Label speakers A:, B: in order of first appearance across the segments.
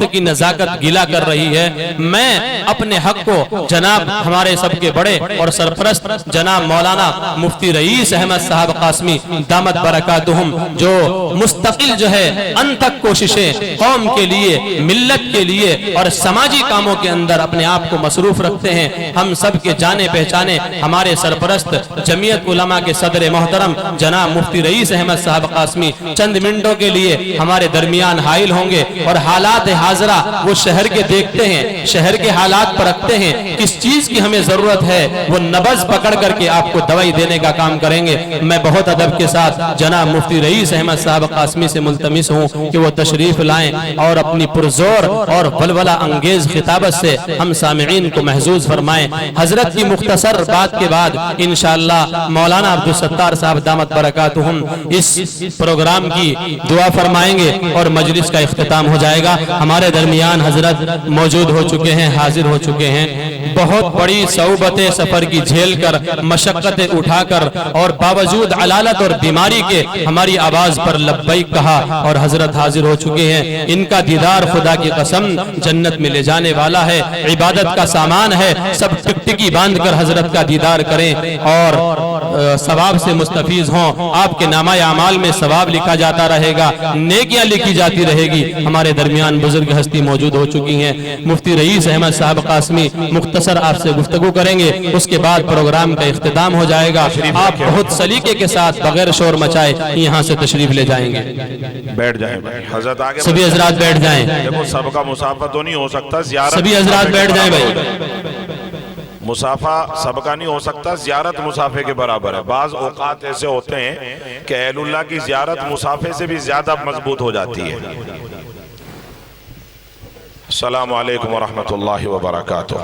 A: वक्त की नजाकत गिला कर रही है। मैं अपने हक को जनाब हमारे सबके बड़े और सरपरस्त जनाब मौलाना मुफ्ती रईस अहमद साहब कासमी दामत बरकातुहुम, जो मुस्तकिल जो है अनथक कोशिशें कौम के लिए, मिल्लत के लिए और समाजी कामों के अंदर अपने आप को मसरूफ रखते हैं। हम सब के जाने पहचाने हमारे सरपरस्त जमीयत उलमा के सदर मोहतरम जनाब मुफ्ती रईस अहमद साहब कासमी चंद मिनटों के लिए हमारे दरमियान हाइल होंगे और हालात हाजरा वो शहर के देखते हैं, शहर के हालात पर रखते हैं, किस चीज की हमें जरूरत है वो नबज पकड़ करके आपको दवाई देने का काम करेंगे। मैं बहुत अदब के साथ जनाब मुफ्ती रईस अहमद साहब कासमी से मुल्तमिस हूँ कि वो तशरीफ लाएं और अपनी पुरजोर और वलवला अंगेज खिताबत से हम सामिईन को महजूज फरमाएं। हजरत की मुख्तसर बात के बाद इंशाअल्लाह मौलाना अब्दुल सत्तार साहब दामत बरकातुहुम इस प्रोग्राम की दुआ फरमाएंगे और मजलिस का इख्तिताम हो जाएगा। हमारे दरमियान हजरत मौजूद हो चुके हैं, हाजिर हो चुके हैं। बहुत बड़ी सऊबतें सफर की झेल कर, मशक्कतें उठाकर और बावजूद अलालत और बीमारी के हमारी आवाज पर लब्बैक कहा और हजरत हाजिर हो चुके हैं। इनका दीदार खुदा की कसम जन्नत में ले जाने वाला है, इबादत का सामान है। सब टिकटिकी बांध कर हजरत का दीदार करें और सवाब से मुस्तफीज हों। आपके नामा अमाल में सवाब लिखा जाता रहेगा, नेकियां लिखी जाती रहेगी। हमारे दरमियान बुजुर्ग हस्ती मौजूद हो चुकी हैं। मुफ्ती रईस अहमद साहब कासमी मुख्तसर आपसे गुफ्तगू करेंगे, उसके बाद प्रोग्राम का इख्तिताम हो जाएगा। आप बहुत सलीके के साथ बगैर शोर मचाए यहाँ से तशरीफ ले जाएंगे।
B: बैठ जाएं हजरत, आगे
A: सभी हजरात बैठ जाएं।
B: देखो सबका मुसाफा तो नहीं हो सकता,
A: सभी हजरात बैठ जाएं भाई।
B: मुसाफा सबका नहीं हो सकता, ज़ियारत मुसाफे के बराबर है। बाज़ औक़ात ऐसे होते हैं कि अहलुल्लाह की ज़ियारत मुसाफे से भी ज्यादा मजबूत हो जाती है। अस्सलामु अलैकुम वरहमतुल्लाहि वबरकातुह।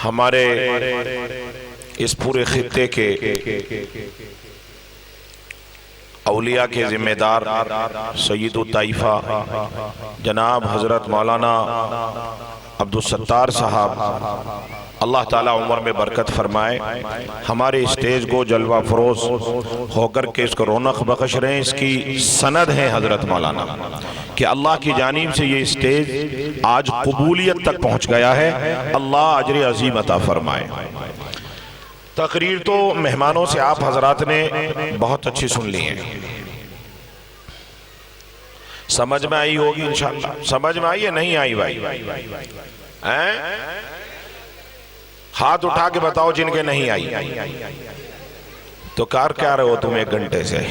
B: हमारे इस पूरे खित्ते के औलिया के जिम्मेदार सय्यदुत ताइफा जनाब हजरत मौलाना अब्दुल सत्तार साहब, अल्लाह ताला उम्र में बरकत फरमाए, हमारे स्टेज को जलवा फरोज होकर के इसको रौनक बख्श रहे हैं। इसकी सनद है हजरत मौलाना कि अल्लाह की जानिब से ये स्टेज आज कबूलियत तक पहुँच गया है। अल्लाह अजर अजीम अता फरमाए। तकरीर तो मेहमानों से आप हजरात ने बहुत अच्छी सुन ली है, समझ में आई होगी इंशाअल्लाह। समझ में आई है नहीं आई भाई? हैं? हाथ उठा के बताओ जिनके नहीं आई। तो कार क्या रहे हो तुम 1 घंटे से?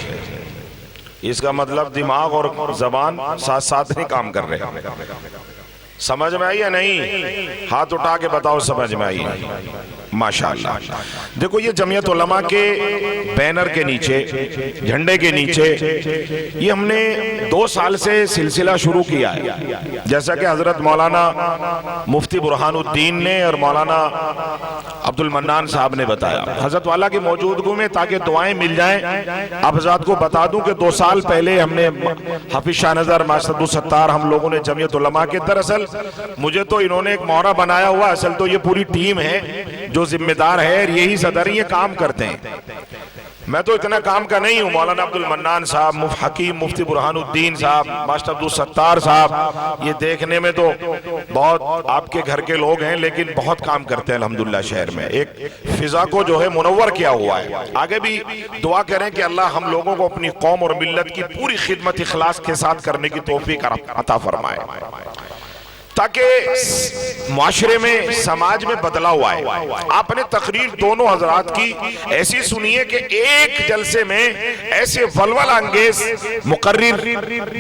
B: इसका मतलब दिमाग और जबान साथ साथ नहीं काम कर रहे। समझ में आई या नहीं? हाथ उठा के बताओ समझ में आई। माशाअल्लाह। देखो ये जमीयत उलमा के बैनर के नीचे, झंडे के नीचे ये हमने 2 साल से सिलसिला शुरू किया है। जैसा कि हजरत मौलाना मुफ्ती बुरहानुद्दीन ने और मौलाना अब्दुल मन्नान साहब ने बताया हजरत वाला की मौजूदगी में, ताकि दुआएं मिल जाएं। आप हजरात को बता दूं कि 2 साल पहले हमने हाफिज शाह नजर मास्टर अब्दुल सत्तार, हम लोगों ने जमीयत उलमा के, दरअसल मुझे तो इन्होंने एक मोहरा बनाया हुआ, असल तो ये पूरी टीम है जो जिम्मेदार है, यही सदर ये काम करते हैं। मैं तो इतना काम का नहीं हूँ। मौलाना अब्दुल मन्नान साहब, हकीम मुफ्ती बुरहानुद्दीन साहब, मास्टर अब्दुल सत्तार साहब, ये देखने में तो बहुत आपके घर के लोग हैं, लेकिन बहुत काम करते हैं अल्हम्दुलिल्लाह। शहर में एक फिजा को जो है मुनव्वर किया हुआ है। आगे भी दुआ करें कि अल्लाह हम लोगों को अपनी कौम और मिल्लत की पूरी खिदमत इखलास के साथ करने की तौफीक अता फरमाए, ताकि मुआशरे में, समाज में बदलाव आए। आपने तकरीर दोनों हजरात की ऐसी सुनिए कि एक जलसे में ऐसे वलवल अंगेज मुकर्रिर,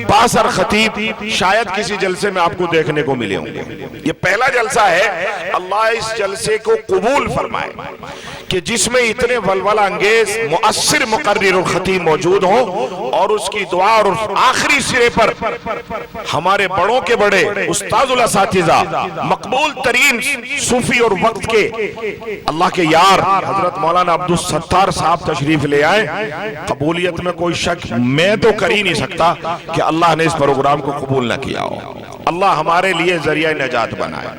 B: बासर खतीब शायद किसी जलसे में आपको देखने को मिले होंगे। ये पहला जलसा है। अल्लाह इस जलसे को कबूल फरमाए कि जिसमें इतने वलवल अंगेज मुअस्सिर मुकर्रिर और खतीब मौजूद हो, और उसकी दुआ और आखिरी सिरे पर हमारे बड़ों के बड़े उस्ताद साथिजा, मकबूल तरीन सूफी और वक्त के अल्लाह के यार हजरत मौलाना अब्दुल सत्तार साहब तशरीफ ले आए। कबूलियत में कोई शक मैं तो कर ही नहीं सकता कि अल्लाह ने इस प्रोग्राम को कबूल न किया हो। अल्लाह हमारे लिए जरिया नजात बनाए।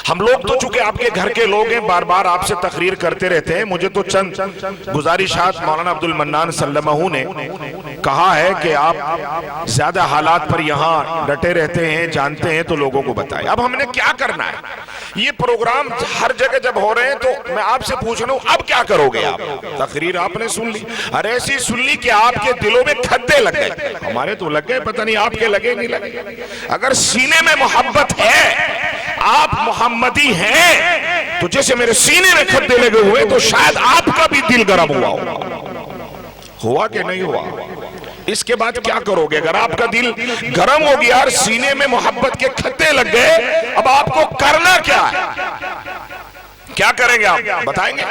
B: हम लोग तो चूंकि आपके घर के लोग हैं, बार बार आपसे तकरीर करते रहते हैं। मुझे तो चंद गुजारिशात मौलाना अब्दुल मन्नान सल्लमहू ने कहा है कि आप ज्यादा हालात पर यहाँ डटे रहते हैं, जानते हैं, तो लोगों को बताएं। अब हमने क्या करना है? ये प्रोग्राम हर जगह जब हो रहे हैं तो मैं आपसे पूछ रहा हूं, अब क्या करोगे आप? तकरीर आपने सुन ली, अरे ऐसी सुन ली कि आपके दिलों में खद्दे लग गए। हमारे तो लग गए, पता नहीं आपके लगे नहीं लगे। अगर सीने में मोहब्बत है, आप मोहम्मदी हैं, तो जैसे मेरे सीने में खद्दे लगे हुए, तो शायद आपका भी दिल गर्म हुआ कि नहीं हुआ? इसके बाद क्या करोगे? अगर आपका दिल गर्म हो गया और सीने में मोहब्बत के खद्दे लग गए, अब आपको करना क्या है? क्या करेंगे आप? बताएंगे?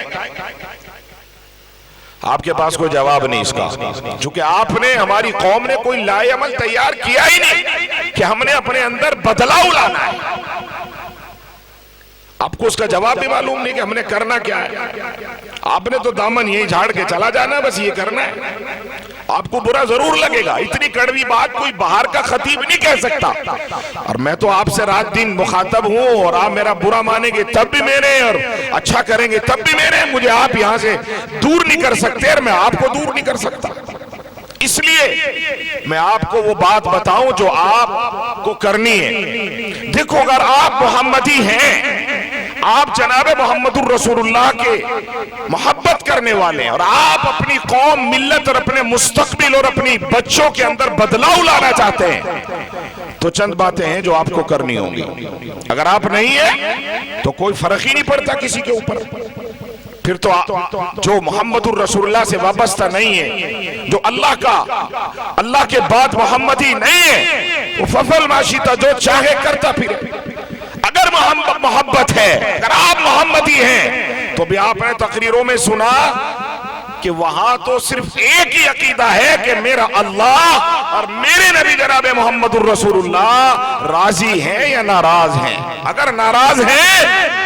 B: आपके पास कोई जवाब नहीं इसका, क्योंकि आपने, हमारी कौम ने कोई लाए अमल तैयार किया ही नहीं कि हमने अपने अंदर बदलाव लाना है। आपको उसका जवाब भी मालूम नहीं कि हमने करना क्या है। आपने तो दामन यही झाड़ के चला जाना, बस ये करना है। आपको बुरा जरूर लगेगा, इतनी कड़वी बात कोई बाहर का खतीब नहीं कह सकता। और मैं तो आपसे रात दिन मुखातब हूं, और आप मेरा बुरा मानेंगे तब भी मेरे, और अच्छा करेंगे तब भी मेरे। मुझे आप यहां से दूर नहीं कर सकते और मैं आपको दूर नहीं कर सकता। इसलिए मैं आपको वो बात बताऊं जो आपको करनी है। देखो, अगर आप मोहम्मदी हैं, आप जनाबे मोहम्मदुर रसूलुल्लाह के मोहब्बत करने वाले हैं, और आप अपनी कौम, मिल्लत और अपने मुस्तकबिल और अपनी बच्चों के अंदर बदलाव लाना चाहते हैं, तो चंद बातें हैं जो आपको करनी होंगी। अगर आप नहीं है तो कोई फर्क ही नहीं पड़ता किसी के ऊपर। फिर तो जो मोहम्मदुर रसूलुल्लाह से वाबस्ता नहीं है, जो अल्लाह के बाद मोहम्मदी नहीं है, वो फफल माशीता जो चाहे करता फिरे। अगर मोहब्बत है, अगर आप मोहम्मदी हैं, तो भी आपने तकरीरों में सुना कि वहां तो सिर्फ एक ही अकीदा है कि मेरा अल्लाह और मेरे नबी जनाबे मोहम्मदुर रसूलुल्लाह राजी हैं या नाराज हैं। अगर नाराज हैं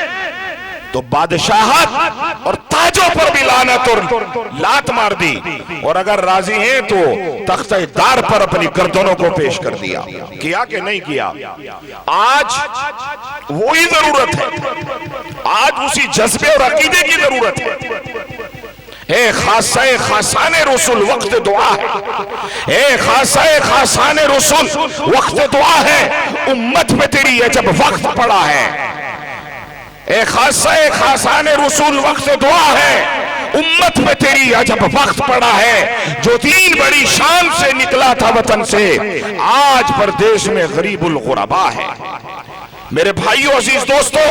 B: तो बादशाहत और ताजों पर भी लानत और लात मार दी, और अगर राजी हैं तो तख्ते-ए-दार पर अपनी गर्दनों को पेश कर दिया। किया कि नहीं किया? आज वही जरूरत है, आज उसी जज्बे और अकीदे की जरूरत है। ए खासाए खासाने रसूल वक्त दुआ है, ए खासाए खासाने रसूल वक्त दुआ है, उम्मत में तेरी ये जब वक्त पड़ा है। ए खासाए खासाने रसूल वक्त दुआ है, उम्मत में तेरी जब वक्त पड़ा है। जो दीन बड़ी शान से निकला था वतन से, आज परदेश में गरीबुल गुरबा है। मेरे भाइयों, अजीज दोस्तों,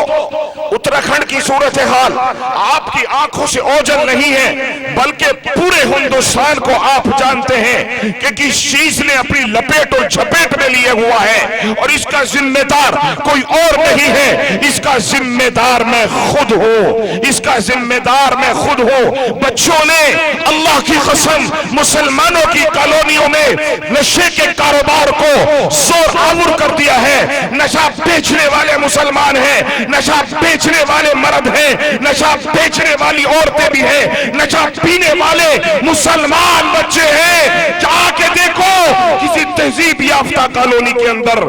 B: उत्तराखंड की सूरत हाल आपकी आंखों से ओझल नहीं है, बल्कि पूरे हिंदुस्तान को आप जानते हैं कि किस चीज ने अपनी लपेट और झपेट में लिए हुआ है, और इसका जिम्मेदार कोई और नहीं है। इसका जिम्मेदार मैं खुद हूं, इसका जिम्मेदार मैं खुद हूं। बच्चों ने अल्लाह की कसम मुसलमानों की कॉलोनियों में नशे के कारोबार को जोर आवर कर दिया है। नशा बेचने वाले मुसलमान हैं, नशा बेचने वाले मर्द हैं, नशा बेचने वाली औरतें भी हैं, नशा पीने वाले मुसलमान बच्चे हैं। जाके देखो, किसी तहजीब याफ्ता कॉलोनी के अंदर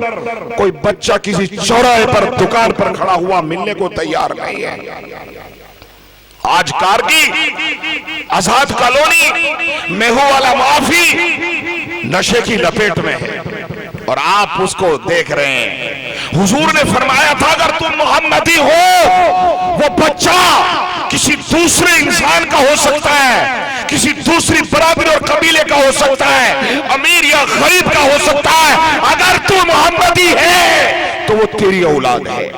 B: कोई बच्चा किसी चौराहे पर, दुकान पर खड़ा हुआ मिलने को तैयार नहीं है। आज कारगी आजाद कॉलोनी, मेहू वाला माफी नशे की लपेट में है, और आप उसको देख रहे हैं। हुजूर ने फरमाया था, अगर तुम मोहम्मदी हो, वो बच्चा किसी दूसरे इंसान का हो सकता है, किसी दूसरी बरादरी और कबीले का हो सकता है, अमीर या गरीब का हो सकता है। अगर तू मोहम्मदी है तो वो तेरी औलाद है,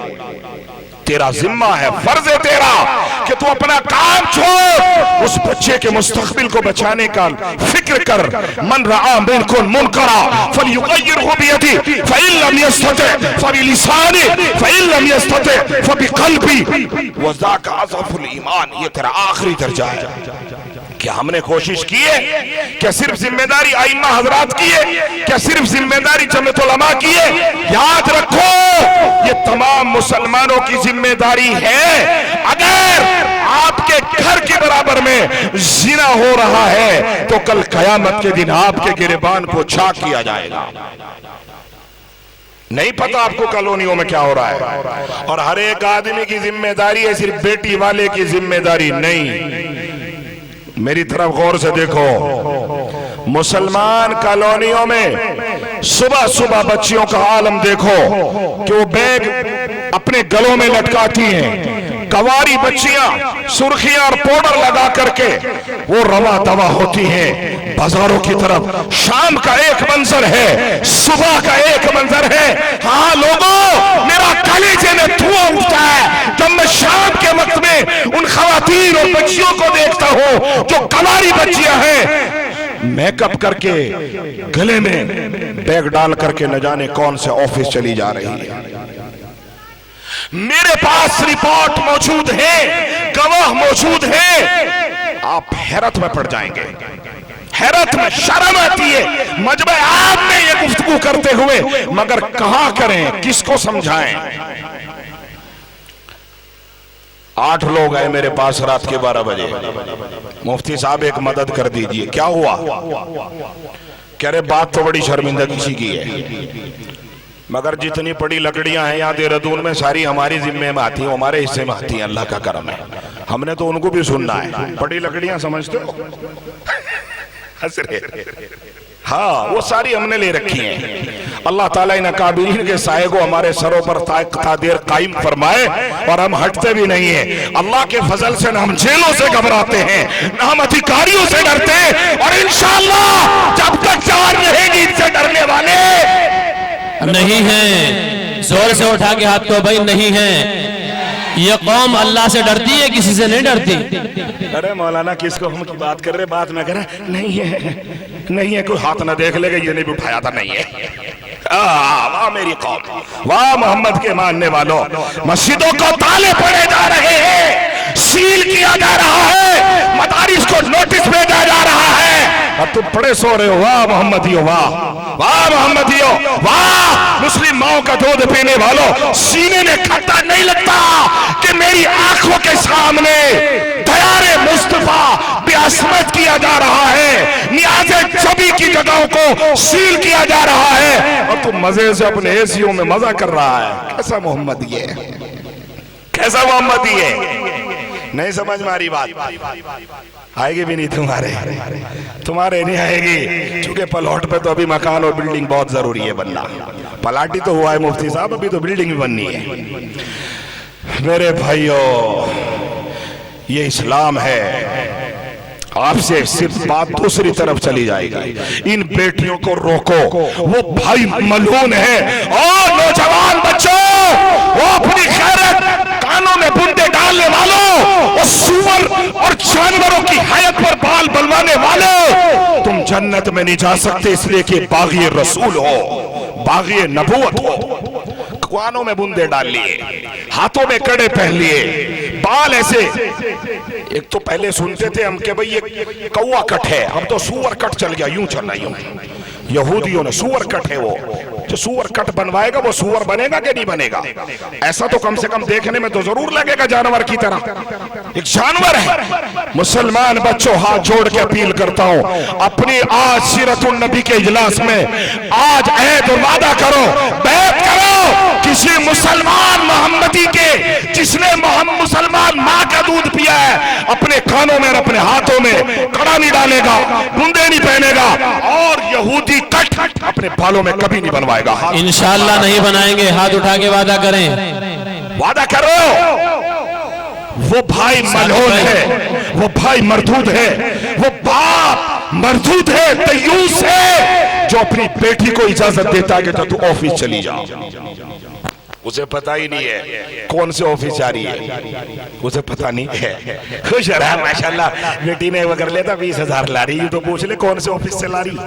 B: तेरा जिम्मा है, फर्ज है तेरा कि तू अपना काम छोड़, उस बच्चे के मुस्तकबिल को बचाने का फिक्र कर। मन रआ मिनकुम मुनकरा फलयुगय्यिरहु बियदिही फइन लम यस्तति फबिलिसानिही फइन लम यस्तति फबिक़ल्बी वज़ाका अज़अफ़ुल ईमान। ये तेरा आखिरी दर्जा है। क्या हमने कोशिश की है? क्या सिर्फ जिम्मेदारी आइम्मा हजरात की है? क्या सिर्फ जिम्मेदारी जमीयत उलमा की है? याद रखो, ये तमाम मुसलमानों की जिम्मेदारी है। अगर आपके घर के बराबर में जिना हो रहा है तो कल कयामत के दिन आपके गिरबान को चाक किया जाएगा। नहीं पता आपको कॉलोनियों में क्या हो रहा है। और हर एक आदमी की जिम्मेदारी है, सिर्फ बेटी वाले की जिम्मेदारी नहीं। मेरी तरफ गौर से देखो, मुसलमान कॉलोनियों में सुबह सुबह बच्चियों का आलम देखो कि वो बैग अपने गलों में लटकाती हैं। कवारी बच्चियां सुर्खियां और पाउडर लगा करके वो रवा दवा होती हैं बाजारों की तरफ। शाम का एक मंजर है, सुबह का एक मंजर है। हाँ लोगों, मेरा कलेजे में धुआं उठता है जब मैं शाम के वक्त में उन खवातीन और बच्चियों को देखता हूं जो कवारी बच्चियां हैं, मेकअप करके गले में बैग डाल करके न जाने कौन से ऑफिस चली जा रही है। मेरे पास रिपोर्ट मौजूद है, गवाह मौजूद है। आप हैरत में पड़ जाएंगे, हैरत में शर्म आती है मजमे आप में ये गुफ्तगू करते हुए, मगर कहां करें, किसको समझाएं। 8 लोग आए मेरे पास रात के 12 बजे, मुफ्ती साहब एक मदद कर दीजिए। क्या हुआ? कह रहे बात तो बड़ी शर्मिंदगी सी की है, मगर जितनी बड़ी लकड़ियां हैं यहाँ देहरादून में सारी हमारी जिम्मे में आती हैं, हमारे हिस्से में आती हैं। अल्लाह का करम है, हमने तो उनको भी सुनना है। बड़ी लकड़ियां समझते हो? हंस रहे। हाँ, वो सारी हमने ले रखी हैं। अल्लाह ताला इन काबिलीन के साए को हमारे सरों पर तादेर कायम फरमाए और हम हटते भी नहीं है। अल्लाह के फजल से न हम जेलों से घबराते हैं, न हम अधिकारियों से डरते हैं। और इंशाअल्लाह जब तक जान रहेगी इनसे डरने वाले
A: नहीं है। जोर से उठा के हाथ को भाई, नहीं है। ये कौम अल्लाह से डरती है, किसी से नहीं डरती।
B: अरे मौलाना किसको हम की बात कर रहे, बात में कह रहे नहीं है, नहीं है, कोई हाथ ना देख लेगा, ये नहीं भी उठाया था, नहीं है। वाह मेरी कौम, वाह मोहम्मद के मानने वालों, मस्जिदों को ताले पड़े जा रहे हैं, सील किया जा रहा है, मदारिस को नोटिस भेजा जा रहा है, और तुम पड़े सो रहे हो। वाह मोहम्मदियो, वाह वाह मोहम्मदियो, वाह मुस्लिम माओ का दूध पीने वालों, सीने में खट्टा नहीं लगता कि मेरी आंखों के सामने दयारे मुस्तफा बेअस्मत किया जा रहा है, नियाज़े जबी की जगहों को सील किया जा रहा है, और तुम मजे से अपने एसियों में मजा कर रहा है। कैसा मोहम्मदी है, कैसा मोहम्मदी है। नहीं समझ में आ रही बात? आएगी भी नहीं तुम्हारे नहीं आएगी, क्योंकि प्लॉट पे तो अभी मकान और बिल्डिंग बहुत जरूरी है बनना। पलाटी तो हुआ है मुफ्ती साहब, अभी तो बिल्डिंग भी बननी है। मेरे भाइयों, ये इस्लाम है। आपसे सिर्फ बात दूसरी तरफ चली जाएगी। इन बेटियों को रोको, वो भाई मलून है। और नौजवान बच्चों, वो अपनी खैरत कानों में बूंदे डालने वालों, वो सूअर और जानवरों की हयात पर बाल बलवाने वालों, तुम जन्नत में नहीं जा सकते, इसलिए कि बागी रसूल हो, बागी नबूवत हो। कानों में बूंदे डाल लिए, हाथों में कड़े पहन लिए, बाल ऐसे। एक तो पहले सुनते थे हम कि भाई ये कौवा कट है, अब तो सूअर कट चल गया, यूं चल रहा यूं। यहूदियों ने सूअर कट है, वो जो सूअर कट बनवाएगा वो सूअर बनेगा कि नहीं बनेगा? ऐसा तो कम से कम देखने में तो जरूर लगेगा जानवर की तरह, एक जानवर है। मुसलमान बच्चों, हाथ जोड़ के अपील करता हूं, अपनी आज सीरतुन नबी के इजलास में आज अहद और वादा करो, बैत करो, किसी मुसलमान मोहम्मदी के जिसने मुसलमान माँ का दूध पिया है, अपने कानों में और अपने हाथों में कड़ा नहीं डालेगा, बूंदे नहीं पहनेगा, और यहूदी कट अपने बालों में कभी नहीं बनवाएगा।
A: इंशाअल्लाह नहीं बनाएंगे। हाथ उठा के वादा करें,
B: वादा करो। वो भाई मलून है, वो भाई मरदूद है, वो बाप मरदूद है, तयूस है, जो अपनी बेटी को इजाजत देता है कि तू ऑफिस चली जा। उसे पता ही नहीं है कौन से ऑफिस जा रही है, उसे पता नहीं है। खुश रहा माशाल्लाह, बेटी ने वगैरह लेता 20,000 ला रही, यूं तो पूछ ले कौन से ऑफिस से ला रही।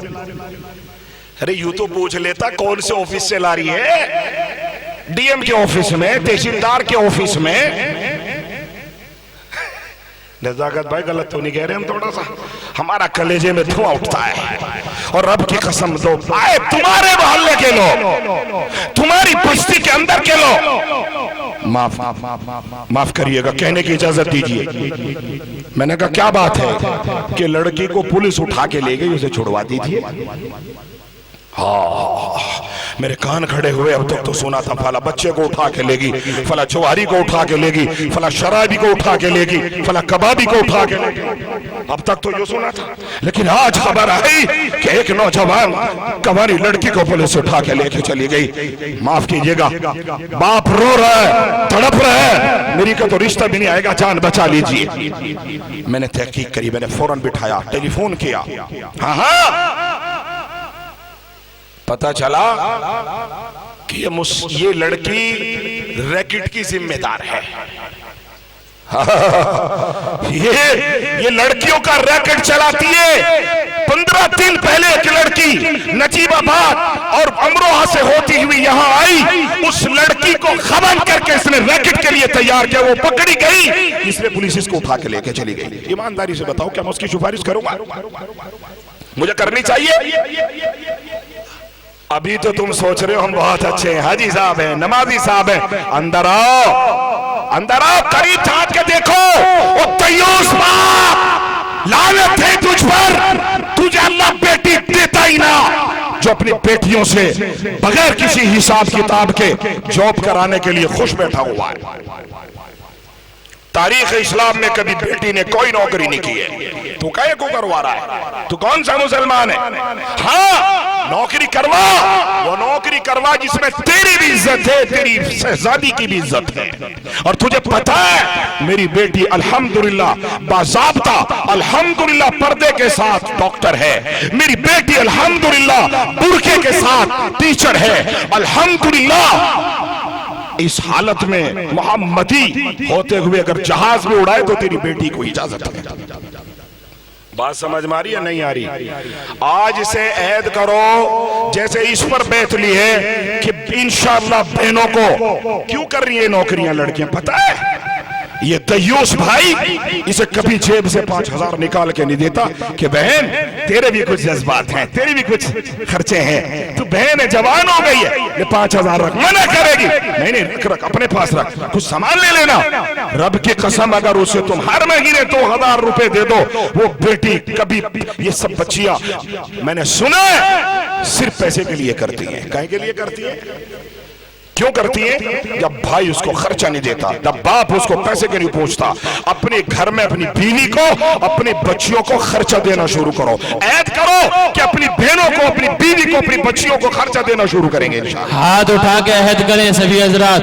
B: अरे यूं तो पूछ लेता कौन से ऑफिस से ला रही है, डीएम के ऑफिस में, तहसीलदार के ऑफिस में। नजाकत भाई गलत तो नहीं कह रहे हम, थोड़ा सा हमारा कलेजे में धुआं उठता है। और रब की कसम दो, आए तुम्हारे मोहल्ले के लोग, तुम्हारी बस्ती के अंदर के लोग, माफ करिएगा, कहने की इजाजत दीजिए। मैंने कहा क्या बात है कि लड़की को पुलिस उठा के ले गई, उसे छुड़वा दीजिए। हाँ, मेरे कान खड़े हुए। अब तक तो सुना था फला बच्चे को उठा के लेगी, फला चुवारी को उठा के लेगी, फला शराबी को उठा के लेगी, फला कबाबी को उठा के लेगी। अब तक तो ये सुना था, लेकिन आज खबर आई कि एक नौजवान कवारी लड़की को पुलिस उठा के लेके चली गई। माफ कीजिएगा, बाप रो रहा है, तड़प रहा है, मेरी का तो रिश्ता भी नहीं आएगा, जान बचा लीजिए। मैंने तहकीक करी, मैंने फौरन बिठाया, टेलीफोन किया। हाँ, पता चला कि ये लड़की रैकेट की जिम्मेदार है। ये लड़कियों का रैकेट चलाती है। 15 दिन पहले एक लड़की नजीबाबाद और अमरोहा से होती हुई यहां आई, उस लड़की को खबन करके इसने रैकेट के लिए तैयार किया, वो पकड़ी गई, इसलिए पुलिस इसको उठा के लेके चली गई। ईमानदारी से बताओ, क्या मैं उसकी सिफारिश करूंगा? मुझे करनी चाहिए? अभी तो तुम सोच रहे हो हम बहुत अच्छे हैं, हाजी साहब हैं, नमाजी साहब हैं। अंदर आओ, अंदर आओ, करीब झांक के देखो। वो तय्यूस बाप, लानत है तुझ पर, तुझे अल्लाह बेटी देता ही ना, जो अपनी बेटियों से बगैर किसी हिसाब किताब के जॉब कराने के लिए खुश बैठा हुआ है। तारीख इस्लाम में कभी बेटी ने कोई नौकरी नहीं की है। तू कहे को करवा रहा है? तू कौन सा मुसलमान है? हाँ, नौकरी करवा, वो नौकरी करवा जिसमें तेरी भी इज्जत है, तेरी शहजादी की भी इज्जत है। और तुझे पता है मेरी बेटी अल्हम्दुलिल्लाह बाज़ाब्ता, अल्हम्दुलिल्लाह पर्दे के साथ डॉक्टर है, मेरी बेटी अल्हम्दुलिल्लाह बुर्के के साथ टीचर है, अल्हम्दुलिल्लाह। इस हालत में मोहम्मदी होते हुए अगर जहाज में उड़ाए तो तेरी बेटी को इजाजत है। बात समझ में आ रही है नहीं आ रही? आज से ऐद करो, जैसे इस पर बैठ ली है कि इंशाअल्लाह बहनों को क्यों कर रही है नौकरियां लड़कियां, पता है? ये तय्यूस भाई इसे कभी जेब से 5,000 निकाल के नहीं देता कि बहन तेरे भी कुछ जज्बात हैं, तेरे भी कुछ खर्चे हैं, तू बहन है, जवान हो गई है, ये 5,000 रख। मना करेगी, नहीं नहीं रख रख, अपने पास रख, कुछ सामान ले लेना। रब की कसम, अगर उसे तुम हर महीने 2,000 रुपए दे दो, वो बेटी कभी, ये सब बच्चियां मैंने सुना है सिर्फ पैसे के लिए करती है। काहे के लिए करती है? क्यों करती है? जब भाई उसको खर्चा नहीं देता, जब बाप उसको पैसे के नहीं पूछता, अपने घर में अपनी बीवी को, अपने बच्चियों को खर्चा देना शुरू करो। ऐद करो कि अपनी बहनों को, अपनी बीवी को, अपनी बच्चियों को खर्चा देना शुरू करेंगे इंशाअल्लाह।
A: हाथ उठा के अहद करें सभी हजरात।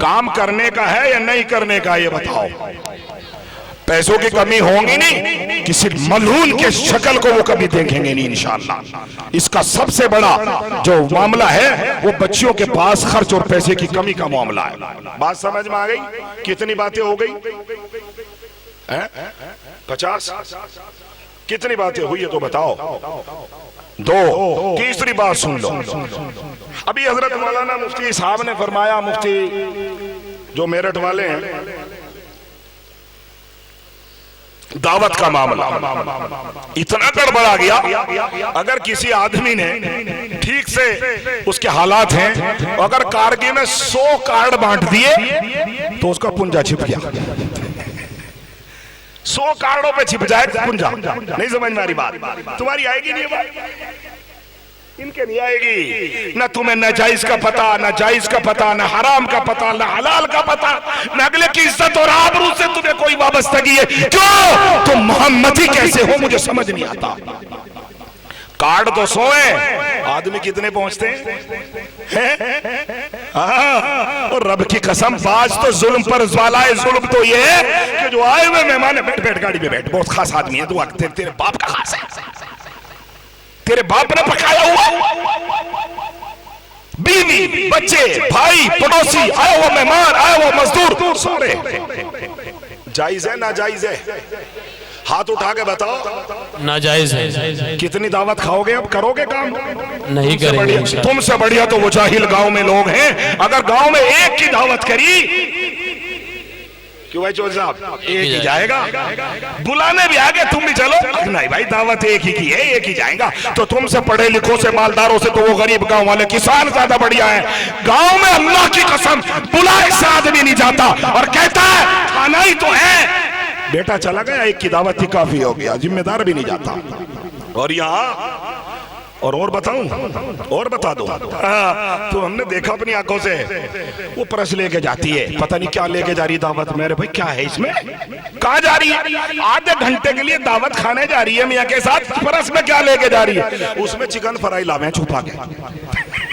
B: काम करने का है या नहीं करने का, ये बताओ। पैसों की कमी होगी नहीं, किसी मलून के शक्ल को वो कभी देखेंगे नहीं इंशाअल्लाह। इसका सबसे बड़ा जो मामला है वो बच्चियों के पास खर्च और पैसे की कमी का मामला है। बात समझ में आ गई? कितनी बातें हो गई? 50? कितनी बातें हुई है तो बताओ? 2। तीसरी बात सुन लो। अभी हजरत मौलाना मुफ्ती साहब ने फरमाया, मुफ्ती जो मेरठ वाले हैं, दावत का मामला इतना गड़बड़ा गया, अगर किसी आदमी ने ठीक से उसके हालात हैं, अगर कारगिल में 100 कार्ड बांट दिए तो उसका पुंजा छिप गया। 100 कार्डों पे छिप जाए पुंजा। नहीं समझ में आ रही बात? तुम्हारी आएगी नहीं बात? इनके नहीं आएगी। ना तुम्हें नाजायज का पता, ना जायज का पता, ना हराम का पता, ना हलाल का पता, ना अगले की इज्जत और आबरू से तुम्हें कोई वाबस्तगी है। क्यों? तुम मोहम्मदी कैसे हो मुझे समझ नहीं आता। कार्ड तो 100 है, आदमी कितने पहुंचते हैं? और रब की कसम, बाज तो जुल्म पर ज्वालाए जुल्म तो ये है कि जो आए हुए मेहमान है, बैठ बैठ गाड़ी में बैठ, बहुत खास आदमी है, तू तेरे बाप का खास है, तेरे बाप ने पकाया हुआ, बीवी, बच्चे, भाई, पड़ोसी, आया हुआ मेहमान, आया हुआ मजदूर, सारे जायज है ना जायज है? हाथ उठा के बताओ।
A: नाजायज है।
B: कितनी दावत खाओगे? अब करोगे काम?
A: नहीं करेंगे।
B: तुमसे बढ़िया तो वो जाहिल गांव में लोग हैं। अगर गांव में एक की दावत करी, क्यों भाई चौधरी साहब, एक ही जाएगा। बुलाने भी आगे तुम भी चलो, नहीं भाई दावत एक ही की है, एक ही जाएगा। तो तुमसे पढ़े लिखों से, मालदारों से तो वो गरीब गांव वाले किसान ज्यादा बढ़िया है। गांव में अल्लाह की कसम बुलाए से आदमी नहीं जाता और कहता है खाना ही तो है, बेटा चला गया, एक की दावत ही काफी हो गया, जिम्मेदार भी नहीं जाता। और यहाँ और बताऊं, और बता दो। हाँ, तो हमने देखा अपनी आंखों से, वो परस लेके जाती है, पता नहीं क्या लेके जा रही दावत। मेरे भाई क्या है इसमें, कहाँ जा रही है? आधे घंटे के लिए दावत खाने जा रही है मियाँ के साथ, परस में क्या लेके जा रही है? उसमें चिकन फ्राई लावे छुपा के।